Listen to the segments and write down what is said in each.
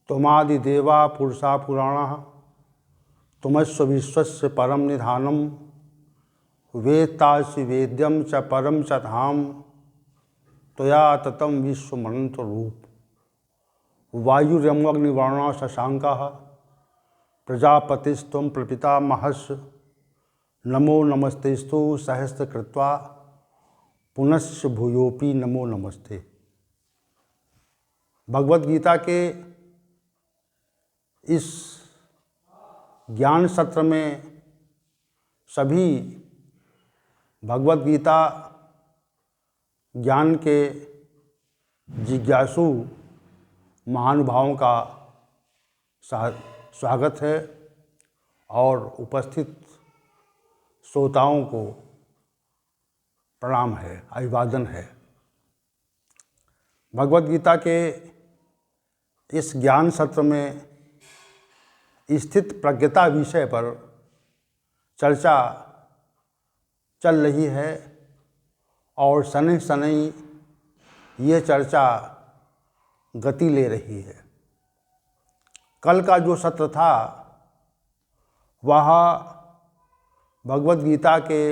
त्वमादिदेवा पुरुषा पुराणः त्वमस्य विश्वस्य परम निधानम वेत्तासि वेद्यम च परम च धाम त्वया ततं विश्वमनंत रूप। वायुर्यमग्निवर्णः शशांकः प्रजापतिस्त्वं प्रपितामहस्य नमो नमस्तेस्तु सहस्रकृत्वा पुनश्च भूयोपि नमो नमस्ते। भगवद गीता के इस ज्ञान सत्र में सभी भगवद गीता ज्ञान के जिज्ञासु महानुभावों का स्वागत है और उपस्थित श्रोताओं को प्रणाम है, अभिवादन है। भगवद गीता के इस ज्ञान सत्र में स्थित प्रज्ञता विषय पर चर्चा चल रही है और शनै शनै ये चर्चा गति ले रही है। कल का जो सत्र था वह भगवद गीता के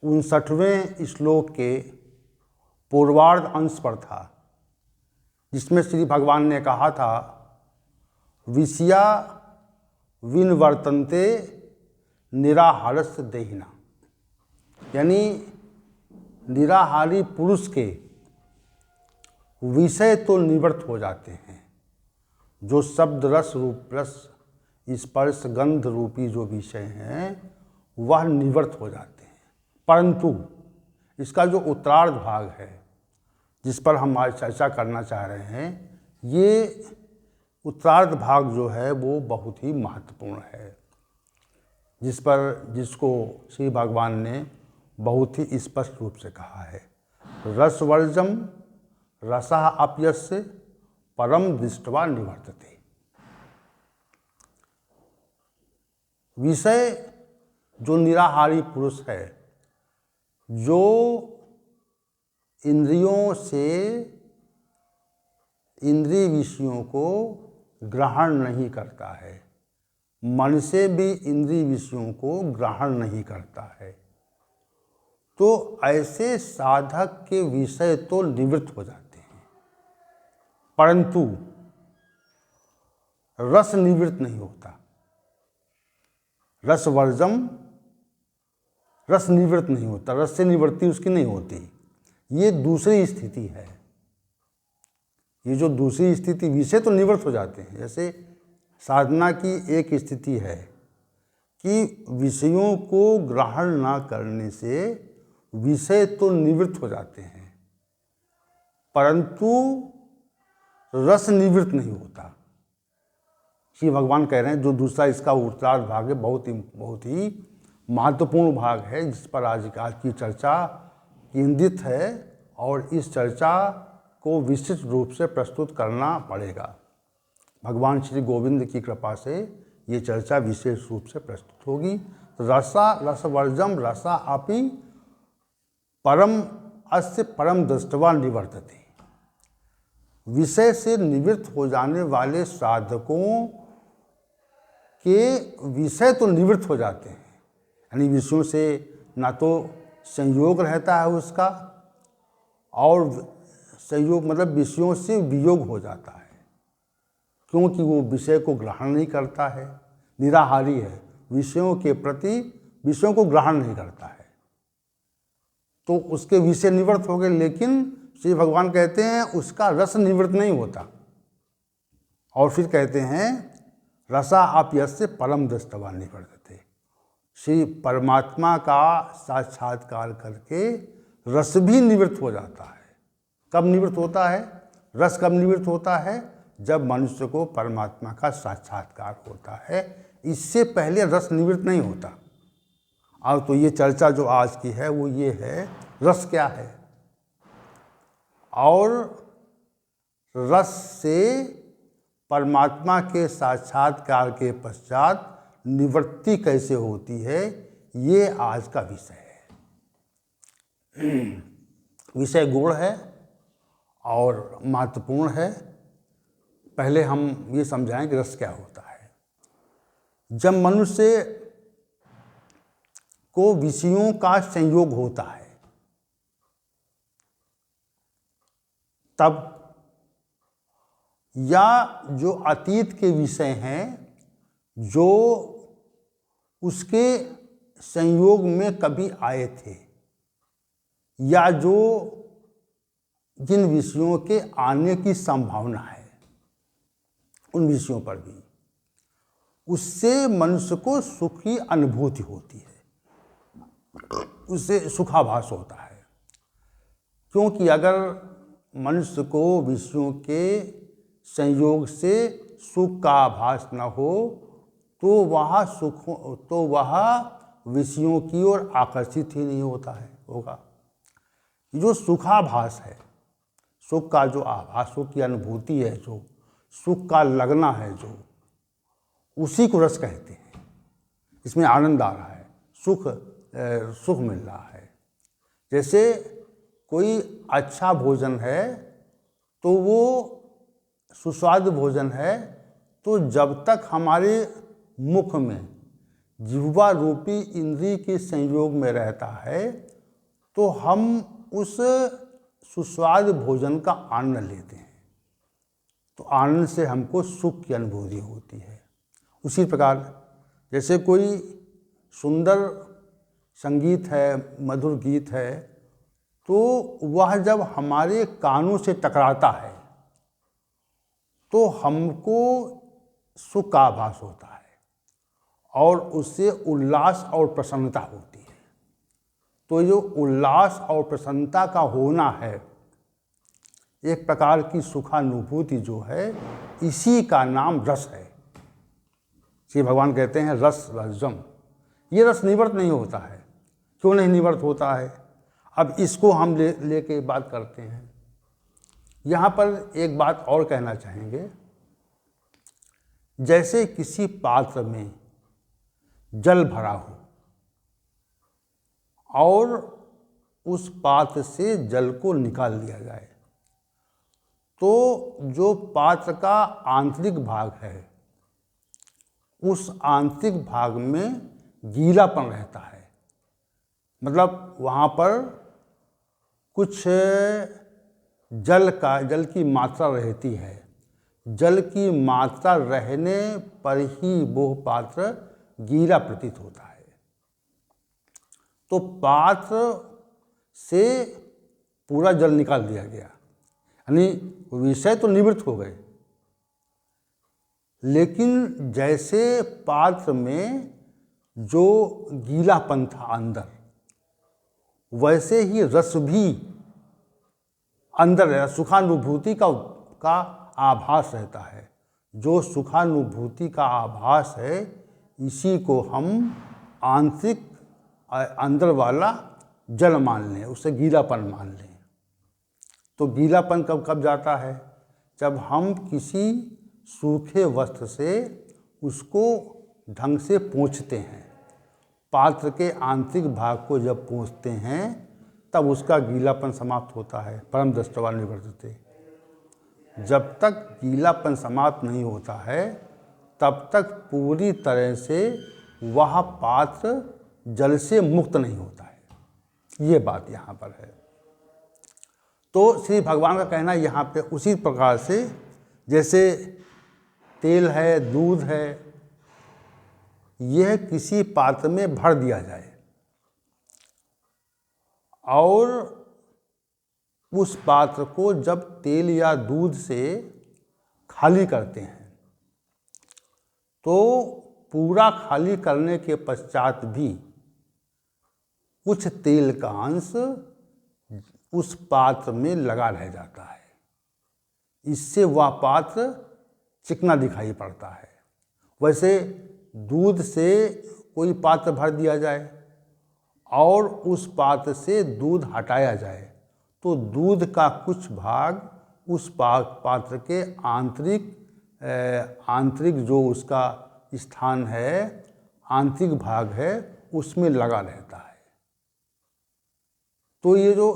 59वें श्लोक के पूर्वार्ध अंश पर था, जिसमें श्री भगवान ने कहा था विषया विनवर्तन्ते निराहारस्य देहिना, यानी निराहारी पुरुष के विषय तो निवृत्त हो जाते हैं। जो शब्द रस रूप रस स्पर्श गंध रूपी जो विषय हैं वह निवृत्त हो जाते हैं, परंतु इसका जो उत्तरार्ध भाग है जिस पर हम आज चर्चा करना चाह रहे हैं, ये उत्तरार्ध भाग जो है वो बहुत ही महत्वपूर्ण है, जिसको श्री भगवान ने बहुत ही स्पष्ट रूप से कहा है। रसवर्जम रसः अप्यस्य परम दृष्ट्वा निवर्तते। विषय जो निराहारी पुरुष है, जो इंद्रियों से इंद्रिय विषयों को ग्रहण नहीं करता है, मन से भी इंद्रिय विषयों को ग्रहण नहीं करता है, तो ऐसे साधक के विषय तो निवृत्त हो जाते हैं, परंतु रस निवृत्त नहीं होता। रसवर्जम रस निवृत्त नहीं होता, रस से निवृत्ति उसकी नहीं होती। ये दूसरी स्थिति है। ये जो दूसरी स्थिति, विषय तो निवृत्त हो जाते हैं। जैसे साधना की एक स्थिति है कि विषयों को ग्रहण ना करने से विषय तो निवृत्त हो जाते हैं, परंतु रस निवृत्त नहीं होता। श्री भगवान कह रहे हैं जो दूसरा इसका उत्तरार्ध भाग है बहुत ही महत्वपूर्ण भाग है, जिस पर आज की चर्चा केंद्रित है और इस चर्चा को विशिष्ट रूप से प्रस्तुत करना पड़ेगा। भगवान श्री गोविंद की कृपा से ये चर्चा विशेष रूप से प्रस्तुत होगी। रसवर्जम रसा अपि परम अस्य परम दृष्ट्वा निवर्तते। विषय से निवृत्त हो जाने वाले साधकों के विषय तो निवृत्त हो जाते हैं, यानी विषयों से ना तो संयोग रहता है उसका, और संयोग मतलब विषयों से वियोग हो जाता है, क्योंकि वो विषय को ग्रहण नहीं करता है, निराहारी है, विषयों के प्रति विषयों को ग्रहण नहीं करता है, तो उसके विषय निवृत्त हो गए। लेकिन श्री भगवान कहते हैं उसका रस निवृत्त नहीं होता, और फिर कहते हैं रसा आप्यस्य परम दृष्ट्वा निवर्तते। श्री परमात्मा का साक्षात्कार करके रस भी निवृत्त हो जाता है। कब निवृत्त होता है? रस कब निवृत्त होता है? जब मनुष्य को परमात्मा का साक्षात्कार होता है। इससे पहले रस निवृत्त नहीं होता। अब तो ये चर्चा जो आज की है वो ये है रस क्या है, और रस से परमात्मा के साक्षात्कार के पश्चात निवृत्ति कैसे होती है, ये आज का विषय है। विषय गूढ़ है और महत्वपूर्ण है, पहले हम ये समझाएं कि रस क्या होता है। जब मनुष्य को विषयों का संयोग होता है तब, या जो अतीत के विषय हैं जो उसके संयोग में कभी आए थे, या जो जिन विषयों के आने की संभावना है उन विषयों पर भी, उससे मनुष्य को सुख की अनुभूति होती है, उससे सुखाभास होता है। क्योंकि अगर मनुष्य को विषयों के संयोग से सुख का आभास न हो तो वह विषयों की ओर आकर्षित ही नहीं होगा। जो सुखाभास है, सुख का जो आभास, सुख की अनुभूति है, जो सुख का लगना है, जो उसी को रस कहते हैं। इसमें आनंद आ रहा है, सुख मिल रहा है। जैसे कोई अच्छा भोजन है तो वो सुस्वादु भोजन है, तो जब तक हमारे मुख में जिह्वा रूपी इंद्रिय के संयोग में रहता है तो हम उस सुस्वादु भोजन का आनंद लेते हैं, तो आनंद से हमको सुख की अनुभूति होती है। उसी प्रकार जैसे कोई सुंदर संगीत है, मधुर गीत है, तो वह जब हमारे कानों से टकराता है तो हमको सुख का आभास होता है और उससे उल्लास और प्रसन्नता होती है। तो जो उल्लास और प्रसन्नता का होना है, एक प्रकार की सुखानुभूति जो है, इसी का नाम रस है। श्री भगवान कहते हैं रस रजम। ये रस निवर्त नहीं होता है। क्यों नहीं निवर्त होता है? अब इसको हम लेके बात करते हैं। यहाँ पर एक बात और कहना चाहेंगे। जैसे किसी पात्र में जल भरा हो और उस पात्र से जल को निकाल दिया जाए, तो जो पात्र का आंतरिक भाग है, उस आंतरिक भाग में गीलापन रहता है। मतलब वहाँ पर कुछ जल की मात्रा रहती है। जल की मात्रा रहने पर ही वो पात्र गीला प्रतीत होता है। तो पात्र से पूरा जल निकाल दिया गया, यानी विषय तो निवृत्त हो गए, लेकिन जैसे पात्र में जो गीलापन था अंदर, वैसे ही रस भी अंदर है। सुखानुभूति का आभास रहता है। जो सुखानुभूति का आभास है, इसी को हम आंतरिक अंदर वाला जल मान लें, उसे गीलापन मान लें। तो गीलापन कब जाता है? जब हम किसी सूखे वस्त्र से उसको ढंग से पोंछते हैं। पात्र के आंतरिक भाग को जब पोंछते हैं तब उसका गीलापन समाप्त होता है। परम दृष्टवा निवर्तते। जब तक गीलापन समाप्त नहीं होता है तब तक पूरी तरह से वह पात्र जल से मुक्त नहीं होता है। ये बात यहाँ पर है। तो श्री भगवान का कहना यहाँ पे उसी प्रकार से, जैसे तेल है, दूध है, यह किसी पात्र में भर दिया जाए और उस पात्र को जब तेल या दूध से खाली करते हैं तो पूरा खाली करने के पश्चात भी कुछ तेल का अंश उस पात्र में लगा रह जाता है। इससे वह पात्र चिकना दिखाई पड़ता है। वैसे दूध से कोई पात्र भर दिया जाए और उस पात्र से दूध हटाया जाए तो दूध का कुछ भाग उस पात्र के आंतरिक जो उसका स्थान है, आंतरिक भाग है, उसमें लगा रहता है। तो ये जो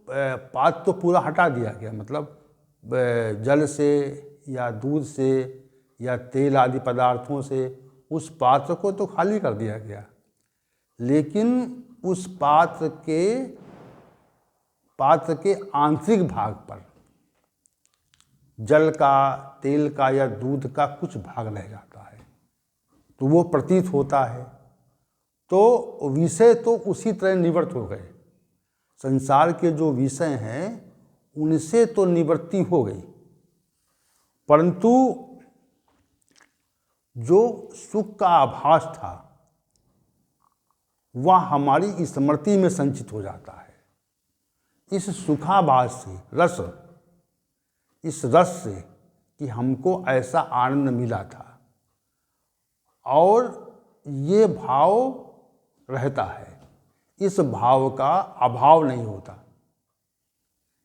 पात्र तो पूरा हटा दिया गया, मतलब जल से या दूध से या तेल आदि पदार्थों से उस पात्र को तो खाली कर दिया गया, लेकिन उस पात्र के आंतरिक भाग पर जल का, तेल का या दूध का कुछ भाग रह जाता है, तो वो प्रतीत होता है। तो विषय तो उसी तरह निवृत्त हो गए। संसार के जो विषय हैं उनसे तो निवृत्ति हो गई, परंतु जो सुख का आभास था वह हमारी स्मृति में संचित हो जाता है। इस सुखाभास से इस रस से कि हमको ऐसा आनंद मिला था, और ये भाव रहता है, इस भाव का अभाव नहीं होता।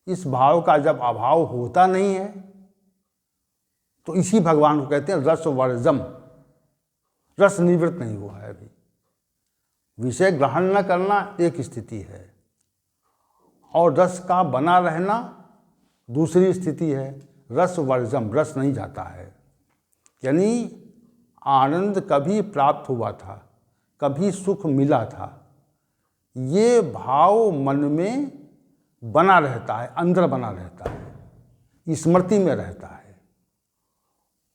इस भाव का जब अभाव होता नहीं है तो इसी भगवान को कहते हैं रस वर्जम। रस निवृत्त नहीं हुआ है अभी। विषय ग्रहण न करना एक स्थिति है और रस का बना रहना दूसरी स्थिति है। रस वर्जम, रस नहीं जाता है, यानी आनंद कभी प्राप्त हुआ था, कभी सुख मिला था, ये भाव मन में बना रहता है, अंदर बना रहता है, स्मृति में रहता है।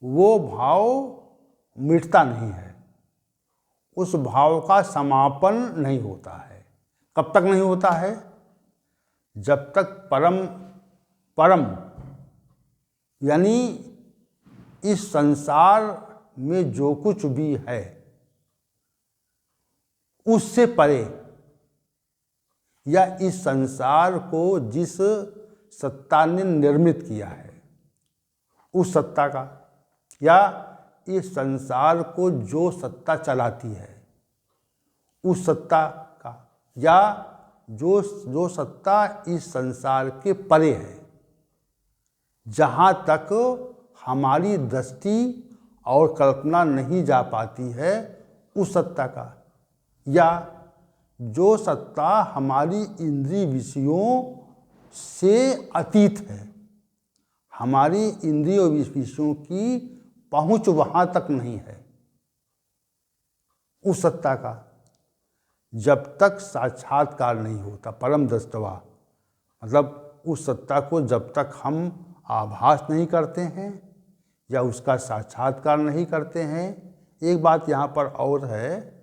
वो भाव मिटता नहीं है, उस भाव का समापन नहीं होता है। कब तक नहीं होता है? जब तक परम यानी इस संसार में जो कुछ भी है उससे परे, या इस संसार को जिस सत्ता ने निर्मित किया है उस सत्ता का, या इस संसार को जो सत्ता चलाती है उस सत्ता का, या जो सत्ता इस संसार के परे है, जहाँ तक हमारी दृष्टि और कल्पना नहीं जा पाती है उस सत्ता का, या जो सत्ता हमारी इंद्रिय विषयों से अतीत है, हमारी इंद्रिय विषयों की पहुँच वहाँ तक नहीं है, उस सत्ता का जब तक साक्षात्कार नहीं होता, परम दृष्टवा, मतलब उस सत्ता को जब तक हम आभास नहीं करते हैं या उसका साक्षात्कार नहीं करते हैं। एक बात यहाँ पर और है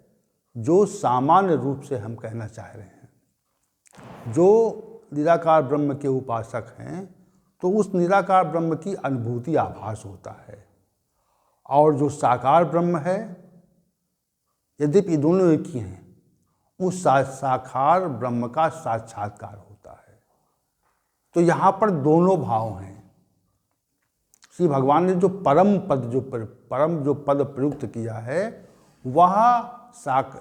जो सामान्य रूप से हम कहना चाह रहे हैं, जो निराकार ब्रह्म के उपासक हैं तो उस निराकार ब्रह्म की अनुभूति आभास होता है, और जो साकार ब्रह्म है, यद्यपि दोनों एक ही हैं, उस साकार ब्रह्म का साक्षात्कार होता है। तो यहाँ पर दोनों भाव हैं। श्री भगवान ने जो परम पद प्रयुक्त किया है वह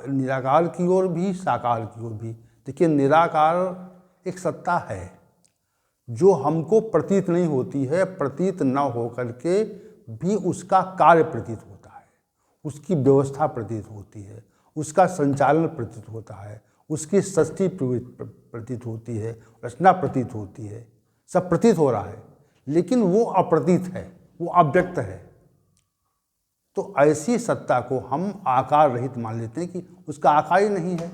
निराकार की ओर भी साकार की ओर भी। देखिए, निराकार एक सत्ता है जो हमको प्रतीत नहीं होती है, प्रतीत न होकर के भी उसका कार्य प्रतीत होता है, उसकी व्यवस्था प्रतीत होती है, उसका संचालन प्रतीत होता है, उसकी सृष्टि प्रतीत होती है, रचना प्रतीत होती है, सब प्रतीत हो रहा है, लेकिन वो अप्रतीत है, वो अव्यक्त है। तो ऐसी सत्ता को हम आकार रहित मान लेते हैं कि उसका आकार ही नहीं है,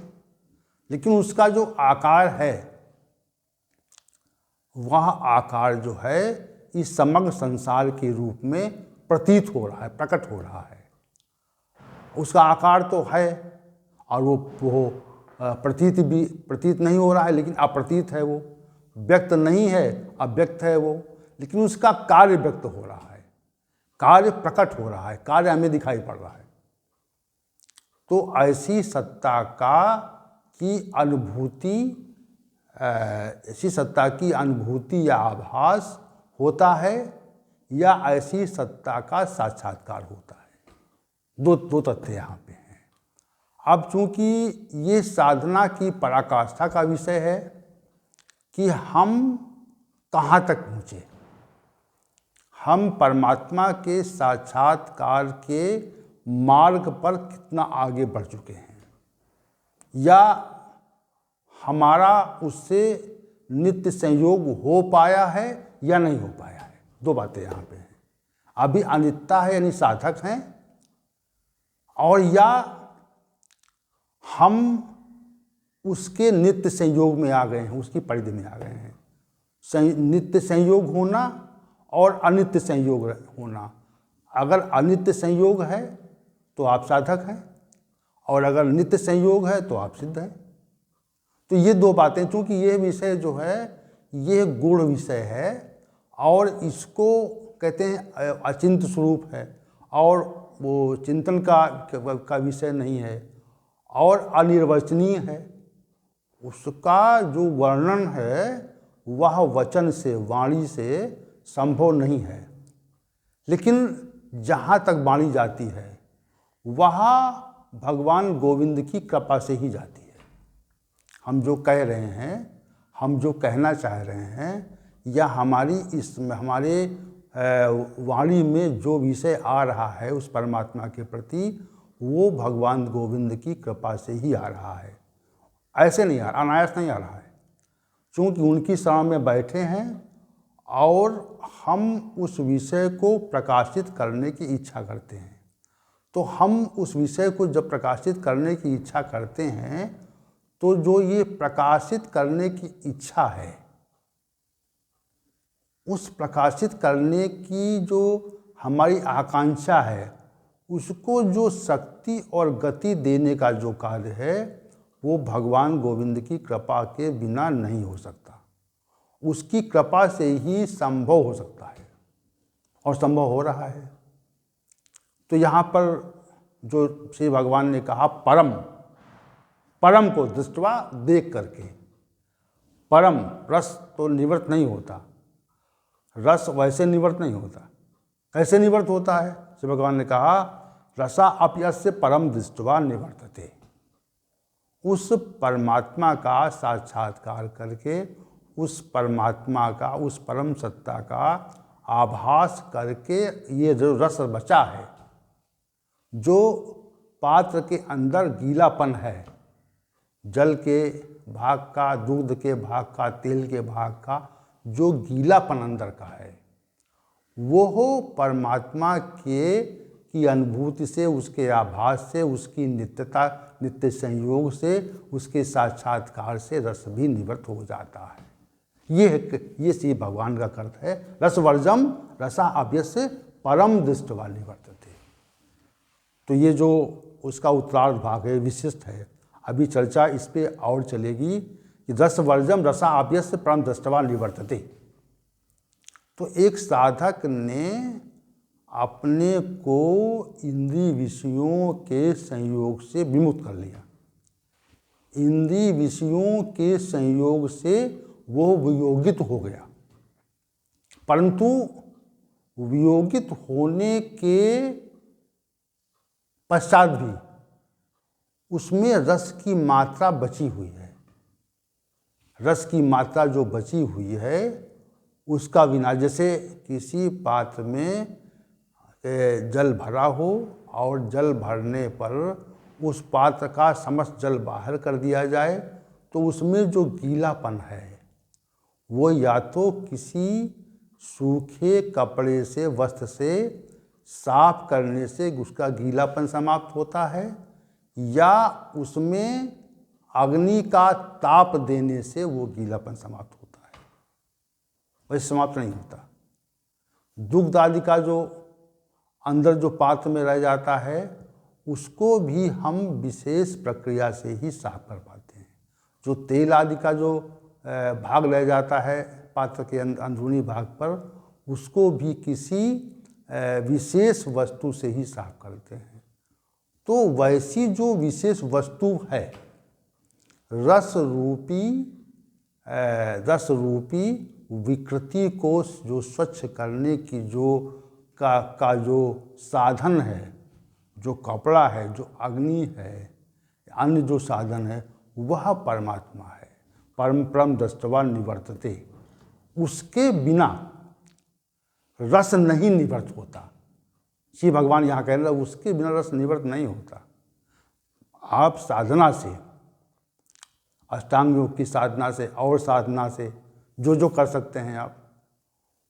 लेकिन उसका जो आकार है वह आकार जो है इस समग्र संसार के रूप में प्रतीत हो रहा है, प्रकट हो रहा है। उसका आकार तो है और वो प्रतीत नहीं हो रहा है, लेकिन अप्रतीत है, वो व्यक्त नहीं है, अव्यक्त है वो, लेकिन उसका कार्य व्यक्त हो रहा है, कार्य प्रकट हो रहा है, कार्य हमें दिखाई पड़ रहा है। तो ऐसी सत्ता की अनुभूति या आभास होता है, या ऐसी सत्ता का साक्षात्कार होता है। दो तथ्य यहाँ पे हैं। अब चूंकि ये साधना की पराकाष्ठा का विषय है कि हम कहाँ तक पहुँचे, हम परमात्मा के साक्षात्कार के मार्ग पर कितना आगे बढ़ चुके हैं, या हमारा उससे नित्य संयोग हो पाया है या नहीं हो पाया है। दो बातें यहाँ पे हैं। अभी अनित्य है यानी साधक हैं, और या हम उसके नित्य संयोग में आ गए हैं, उसकी परिधि में आ गए हैं। नित्य संयोग होना और अनित्य संयोग होना। अगर अनित्य संयोग है तो आप साधक हैं, और अगर नित्य संयोग है तो आप सिद्ध हैं। तो ये दो बातें, चूँकि ये विषय जो है ये गूढ़ विषय है और इसको कहते हैं अचिंत्य स्वरूप है, और वो चिंतन का विषय नहीं है और अनिर्वचनीय है। उसका जो वर्णन है वह वचन से, वाणी से संभव नहीं है। लेकिन जहाँ तक वाणी जाती है वह भगवान गोविंद की कृपा से ही जाती है। हम जो कह रहे हैं, हम जो कहना चाह रहे हैं, या हमारे वाणी में जो विषय आ रहा है उस परमात्मा के प्रति, वो भगवान गोविंद की कृपा से ही आ रहा है। ऐसे नहीं आ रहा, अनायास नहीं आ रहा है। चूँकि उनकी शरण में बैठे हैं और हम उस विषय को प्रकाशित करने की इच्छा करते हैं, तो हम उस विषय को जब प्रकाशित करने की इच्छा करते हैं तो जो ये प्रकाशित करने की इच्छा है, उस प्रकाशित करने की जो हमारी आकांक्षा है, उसको जो शक्ति और गति देने का जो कार्य है वो भगवान गोविंद की कृपा के बिना नहीं हो सकता। उसकी कृपा से ही संभव हो सकता है, और संभव हो रहा है। तो यहाँ पर जो श्री भगवान ने कहा परम, परम को दृष्टवा देख करके, परम रस तो निवृत्त नहीं होता, रस वैसे निवृत्त नहीं होता। कैसे निवृत्त होता है? श्री भगवान ने कहा रसा अपयस्य परम दृष्टवा निवर्तते। उस परमात्मा का साक्षात्कार करके, उस परमात्मा का, उस परम सत्ता का आभास करके, ये जो रस बचा है, जो पात्र के अंदर गीलापन है, जल के भाग का, दूध के भाग का, तेल के भाग का जो गीलापन अंदर का है, वो हो परमात्मा की अनुभूति से, उसके आभास से, उसकी नित्यता, नित्य संयोग से, उसके साक्षात्कार से रस भी निवृत्त हो जाता है। ये श्री भगवान का अर्थ है, रसवर्जम रसा अभ्यस्य परम दृष्टवा निवर्तते। तो ये जो उसका उत्तरार्ध भाग है, विशिष्ट है। अभी चर्चा इस पे और चलेगी कि रसवर्जम रसा अभ्यस्य परम दृष्टवा निवर्तते। तो एक साधक ने अपने को इंद्रिय विषयों के संयोग से विमुक्त कर लिया। इंद्रिय विषयों के संयोग से वो वियोगित हो गया, परंतु वियोगित होने के पश्चात भी उसमें रस की मात्रा बची हुई है। रस की मात्रा जो बची हुई है उसका विनाश, जैसे किसी पात्र में जल भरा हो और जल भरने पर उस पात्र का समस्त जल बाहर कर दिया जाए, तो उसमें जो गीलापन है वो या तो किसी सूखे कपड़े से, वस्त्र से साफ करने से उसका गीलापन समाप्त होता है, या उसमें अग्नि का ताप देने से वो गीलापन समाप्त होता है। वैसे समाप्त नहीं होता। दुग्ध आदि का जो अंदर जो पात्र में रह जाता है उसको भी हम विशेष प्रक्रिया से ही साफ कर पाते हैं। जो तेल आदि का जो भाग रह जाता है पात्र के अंदरूनी भाग पर, उसको भी किसी विशेष वस्तु से ही साफ करते हैं। तो वैसी जो विशेष वस्तु है, रस रूपी विकृति को जो स्वच्छ करने की जो का जो साधन है, जो कपड़ा है, जो अग्नि है, अन्य जो साधन है, वह परमात्मा है। परम दृष्टवा निवर्तते। उसके बिना रस नहीं निवृत्त होता। श्री भगवान यहाँ कह रहे हैं उसके बिना रस निवृत्त नहीं होता। आप साधना से, अष्टांग योग की साधना से और साधना से जो कर सकते हैं आप,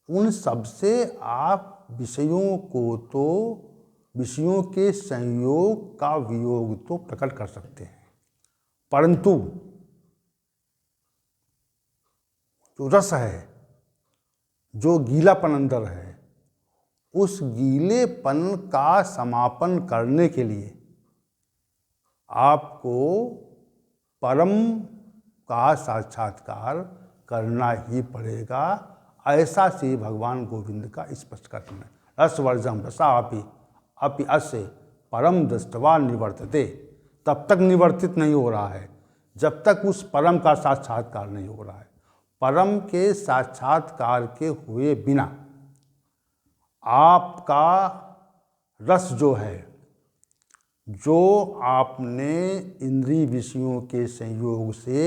उन सब से आप विषयों को तो विषयों के संयोग का वियोग तो प्रकट कर सकते हैं, परंतु जो रस है, जो गीलापन अंदर है, उस गीलेपन का समापन करने के लिए आपको परम का साक्षात्कार करना ही पड़ेगा। ऐसा से भगवान गोविंद का स्पष्ट कथन है। रसवर्जम रसापि अपि अस्य परम दृष्टवा निवर्तते। तब तक निवर्तित नहीं हो रहा है जब तक उस परम का साक्षात्कार नहीं हो रहा है। परम के साक्षात्कार के हुए बिना आपका रस जो है, जो आपने इंद्रिय विषयों के संयोग से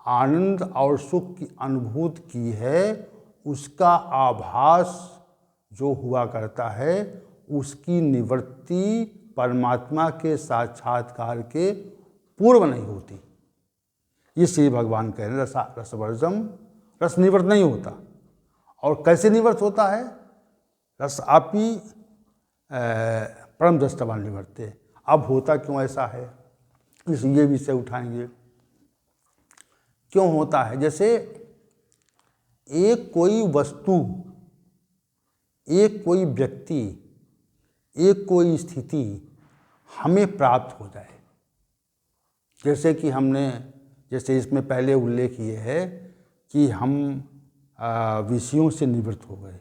आनंद और सुख की अनुभूति की है, उसका आभास जो हुआ करता है, उसकी निवृत्ति परमात्मा के साक्षात्कार के पूर्व नहीं होती। ये श्री भगवान कह रहे हैं रसवर्जम, रस निवृत्त नहीं होता। और कैसे निवृत्त होता है? रस आपी परम दृष्टवा निवर्ते। अब होता क्यों ऐसा है, इस ये विषय उठाएंगे। क्यों होता है? जैसे एक कोई वस्तु, एक कोई व्यक्ति, एक कोई स्थिति हमें प्राप्त हो जाए, जैसे कि हमने, जैसे इसमें पहले उल्लेख ये है कि हम विषयों से निवृत्त हो गए,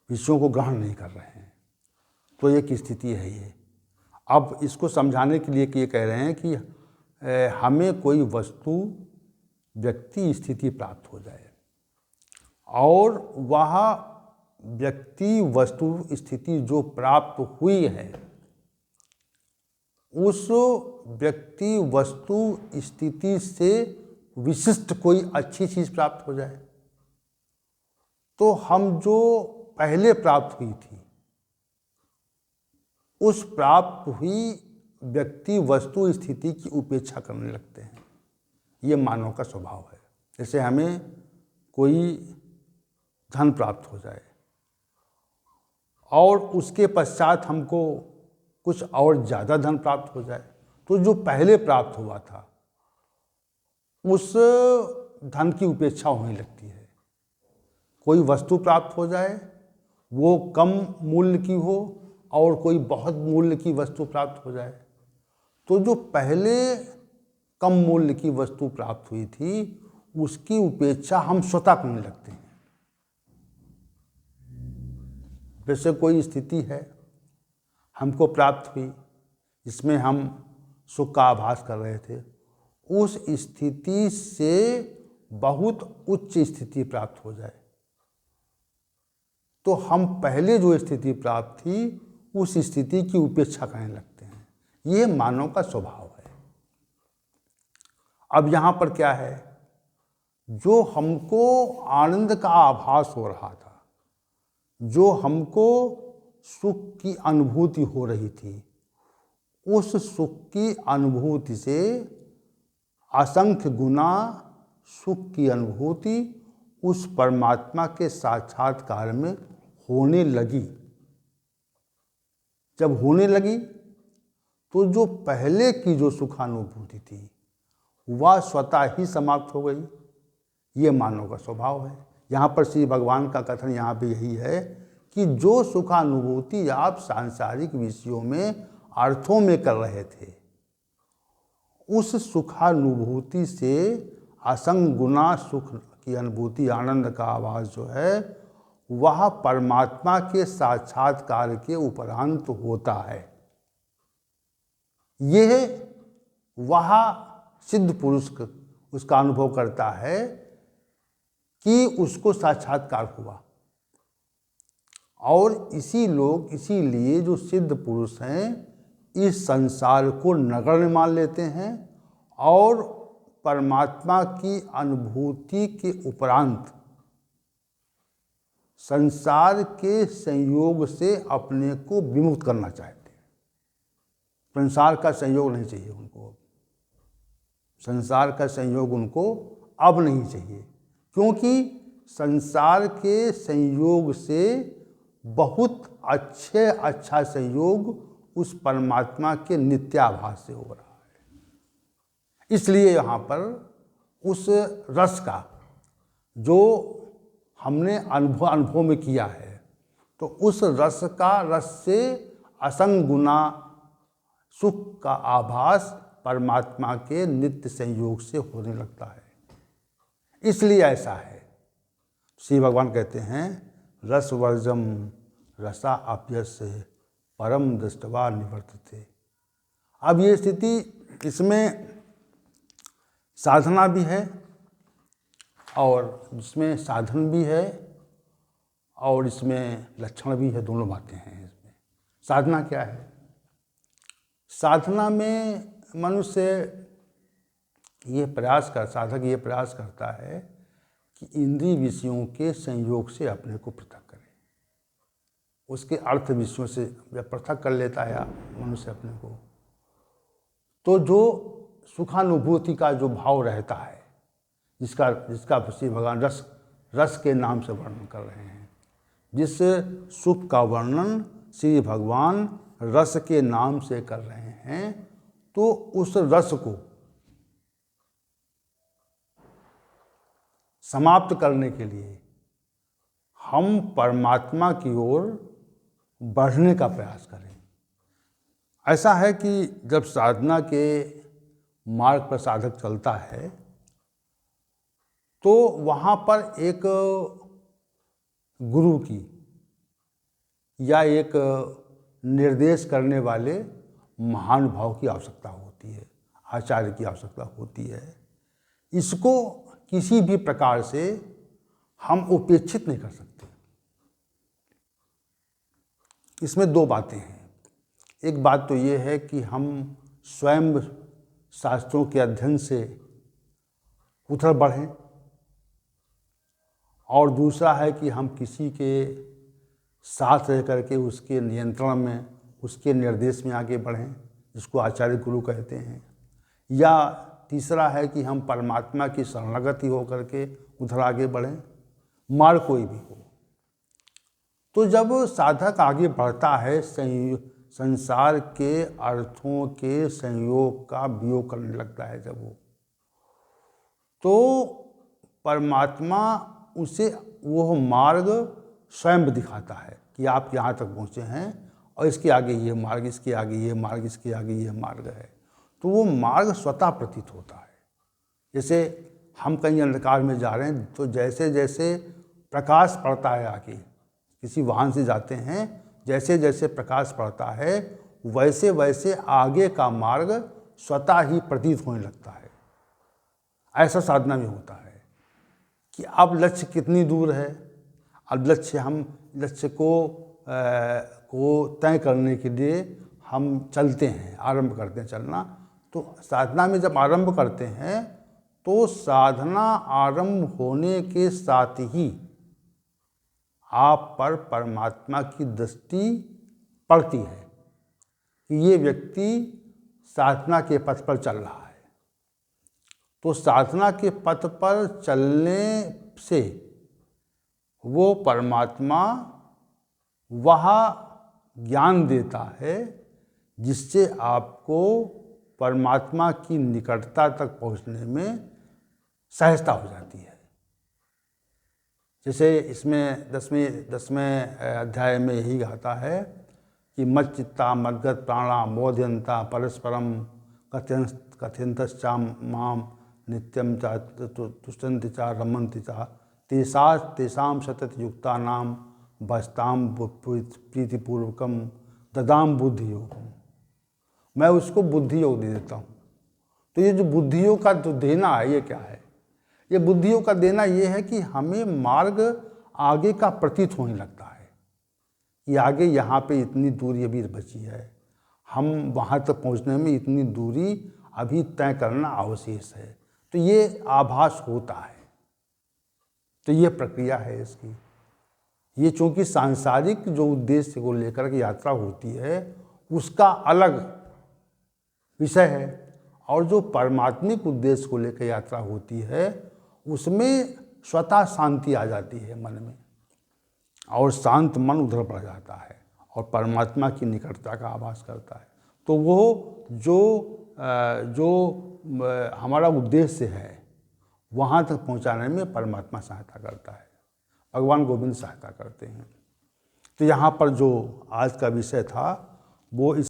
विषयों को ग्रहण नहीं कर रहे हैं, तो एक स्थिति है ये। अब इसको समझाने के लिए कि ये कह रहे हैं कि हमें कोई वस्तु, व्यक्ति, स्थिति प्राप्त हो जाए और वह व्यक्ति, वस्तु, स्थिति जो प्राप्त हुई है, उस व्यक्ति, वस्तु, स्थिति से विशिष्ट कोई अच्छी चीज़ प्राप्त हो जाए, तो हम जो पहले प्राप्त हुई थी, उस प्राप्त हुई व्यक्ति, वस्तु, स्थिति की उपेक्षा करने लगते हैं। ये मानव का स्वभाव है। जैसे हमें कोई धन प्राप्त हो जाए और उसके पश्चात हमको कुछ और ज़्यादा धन प्राप्त हो जाए, तो जो पहले प्राप्त हुआ था उस धन की उपेक्षा होने लगती है। कोई वस्तु प्राप्त हो जाए, वो कम मूल्य की हो, और कोई बहुत मूल्य की वस्तु प्राप्त हो जाए, तो जो पहले कम मूल्य की वस्तु प्राप्त हुई थी, उसकी उपेक्षा हम स्वतः करने लगते हैं। जैसे कोई स्थिति है हमको प्राप्त हुई, जिसमें हम सुख का आभास कर रहे थे, उस स्थिति से बहुत उच्च स्थिति प्राप्त हो जाए, तो हम पहले जो स्थिति प्राप्त थी, उस स्थिति की उपेक्षा करने लगते हैं। ये मानव का स्वभाव है। अब यहाँ पर क्या है, जो हमको आनंद का आभास हो रहा था, जो हमको सुख की अनुभूति हो रही थी, उस सुख की अनुभूति से असंख्य गुना सुख की अनुभूति उस परमात्मा के साक्षात्कार में होने लगी। जब होने लगी तो जो पहले की जो सुखानुभूति थी वह स्वतः ही समाप्त हो गई। ये मानव का स्वभाव है। यहाँ पर श्री भगवान का कथन यहाँ पे यही है कि जो सुखानुभूति आप सांसारिक विषयों में, अर्थों में कर रहे थे, उस सुखानुभूति से असंख्य गुना सुख की अनुभूति, आनंद का आभास जो है, वह परमात्मा के साक्षात्कार के उपरांत होता है। यह वह सिद्ध पुरुष उसका अनुभव करता है कि उसको साक्षात्कार हुआ। और इसीलिए जो सिद्ध पुरुष हैं, इस संसार को नगण्य मान लेते हैं और परमात्मा की अनुभूति के उपरांत संसार के संयोग से अपने को विमुक्त करना चाहते हैं। संसार का संयोग नहीं चाहिए उनको, संसार का संयोग उनको अब नहीं चाहिए, क्योंकि संसार के संयोग से बहुत अच्छा संयोग उस परमात्मा के नित्याभास से हो रहा है। इसलिए यहाँ पर उस रस का जो हमने अनुभव में किया है, तो उस रस से असंग गुना सुख का आभास परमात्मा के नित्य संयोग से होने लगता है। इसलिए ऐसा है। श्री भगवान कहते हैं रसवर्जम रसा अप्यस्य परम दृष्टवा निवर्तते। अब ये स्थिति, इसमें साधना भी है और इसमें साधन भी है और इसमें लक्षण भी है, दोनों बातें हैं इसमें। साधना क्या है? साधना में मनुष्य साधक ये प्रयास करता है कि इंद्रिय विषयों के संयोग से अपने को पृथक करे। उसके अर्थ विषयों से जब पृथक कर लेता है मनुष्य अपने को, तो जो सुखानुभूति का जो भाव रहता है, जिसका श्री भगवान रस के नाम से वर्णन कर रहे हैं, जिस सुख का वर्णन श्री भगवान रस के नाम से कर रहे हैं, तो उस रस को समाप्त करने के लिए हम परमात्मा की ओर बढ़ने का प्रयास करें। ऐसा है कि जब साधना के मार्ग पर साधक चलता है, तो वहाँ पर एक गुरु की या एक निर्देश करने वाले महान भाव की आवश्यकता होती है, आचार्य की आवश्यकता होती है। इसको किसी भी प्रकार से हम उपेक्षित नहीं कर सकते। इसमें दो बातें हैं। एक बात तो ये है कि हम स्वयं शास्त्रों के अध्ययन से उधर बढ़ें, और दूसरा है कि हम किसी के साथ रह करके उसके नियंत्रण में, उसके निर्देश में आगे बढ़ें, जिसको आचार्य गुरु कहते हैं। या तीसरा है कि हम परमात्मा की शरणागति हो करके उधर आगे बढ़ें, मार्ग कोई भी हो। तो जब साधक आगे बढ़ता है, संसार के अर्थों के संयोग का वियोग करने लगता है जब तो परमात्मा उसे वो मार्ग स्वयं दिखाता है कि आप यहाँ तक पहुँचे हैं और इसके आगे ये मार्ग, इसके आगे ये मार्ग, इसके आगे ये मार्ग है। तो वो मार्ग स्वतः प्रतीत होता है। जैसे हम कहीं अंधकार में जा रहे हैं, तो जैसे जैसे प्रकाश पड़ता है, आगे किसी वाहन से जाते हैं, जैसे जैसे प्रकाश पड़ता है, वैसे वैसे आगे का मार्ग स्वतः ही प्रतीत होने लगता है। ऐसा साधना में होता है कि अब लक्ष्य कितनी दूर है। अब लक्ष्य को तय करने के लिए हम चलते हैं, आरंभ करते हैं चलना। तो साधना में जब आरंभ करते हैं, तो साधना आरंभ होने के साथ ही आप पर परमात्मा की दृष्टि पड़ती है कि ये व्यक्ति साधना के पथ पर चल रहा है। तो साधना के पथ पर चलने से वो परमात्मा वह ज्ञान देता है जिससे आपको परमात्मा की निकटता तक पहुंचने में सहजता हो जाती है। जैसे इसमें 10वें अध्याय में यही आता है कि मच्चित्ता मद्गत प्राणा मोदयंता परस्परम कथयंतश्चा माम नित्यम चा तुष्टन्ति चा रमन्ति चा तेषां सतत युक्तानां भजताम प्रीतिपूर्वकम ददाम बुद्धि योगम। मैं उसको बुद्धि योग दे देता हूँ। तो ये जो बुद्धियों का जो देना है, ये क्या है? ये बुद्धियों का देना ये है कि हमें मार्ग आगे का प्रतीत होने लगता है कि आगे यहाँ पे इतनी दूरी अभी बची है, हम वहाँ तक पहुँचने में इतनी दूरी अभी तय करना अवशेष है। तो ये आभास होता है। तो ये प्रक्रिया है इसकी। ये चूँकि सांसारिक जो उद्देश्य को लेकर के यात्रा होती है, उसका अलग विषय है, और जो परमात्मिक उद्देश्य को लेकर यात्रा होती है, उसमें स्वतः शांति आ जाती है मन में। और शांत मन उधर बढ़ जाता है और परमात्मा की निकटता का आभास करता है। तो वो जो हमारा उद्देश्य है वहाँ तक पहुँचाने में परमात्मा सहायता करता है, भगवान गोविंद सहायता करते हैं। तो यहाँ पर जो आज का विषय था वो इस